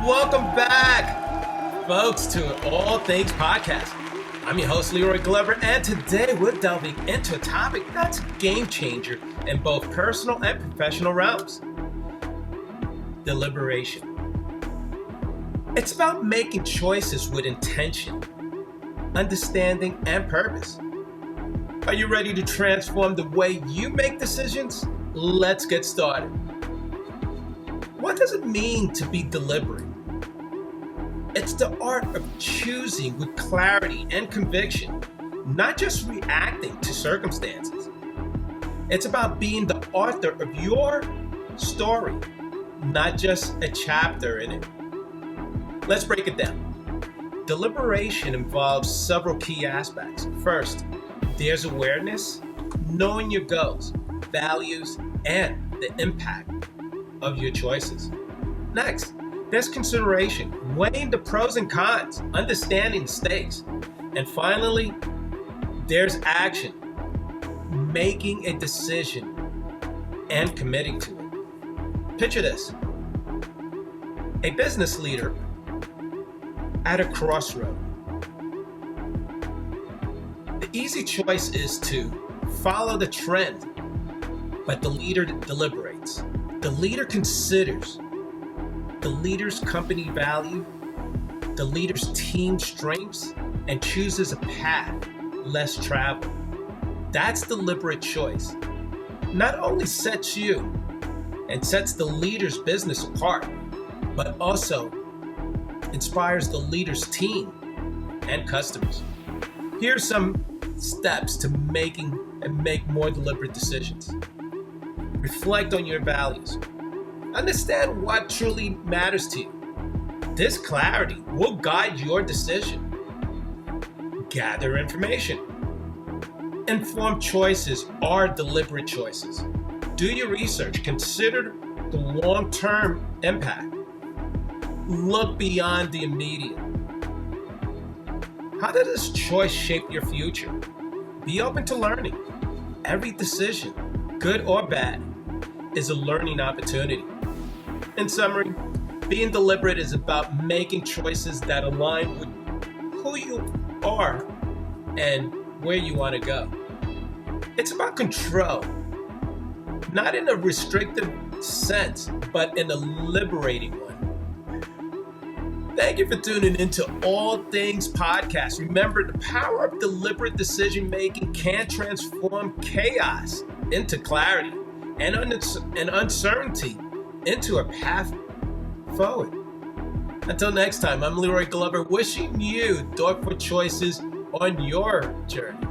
welcome back, folks, to All Things Podcast. I'm your host, Leroy Glover, and today we're delving into a topic that's a game changer in both personal and professional realms: deliberation. It's about making choices with intention, understanding, and purpose. Are you ready to transform the way you make decisions? Let's get started. What does it mean to be deliberate? It's the art of choosing with clarity and conviction, not just reacting to circumstances. It's about being the author of your story, not just a chapter in it. Let's break it down. Deliberation involves several key aspects. First, there's awareness, knowing your goals, values, and the impact of your choices. Next, there's consideration, weighing the pros and cons, understanding the stakes. And finally, there's action, making a decision and committing to it. Picture this: a business leader at a crossroad. The easy choice is to follow the trend, but the leader deliberates. The leader considers the leader's company value, the leader's team strengths, and chooses a path less traveled. That's deliberate choice. Not only sets you and sets the leader's business apart, but also inspires the leader's team and customers. Here's some steps to make more deliberate decisions. Reflect on your values. Understand what truly matters to you. This clarity will guide your decision. Gather information. Informed choices are deliberate choices. Do your research. Consider the long-term impact. Look beyond the immediate. How does this choice shape your future? Be open to learning. Every decision, good or bad, is a learning opportunity. In summary, being deliberate is about making choices that align with who you are and where you want to go. It's about control, not in a restrictive sense, but in a liberating one. Thank you for tuning into All Things Podcast. Remember, the power of deliberate decision making can transform chaos into clarity and uncertainty into a path forward. Until next time, I'm Leroy Glover, wishing you thoughtful choices on your journey.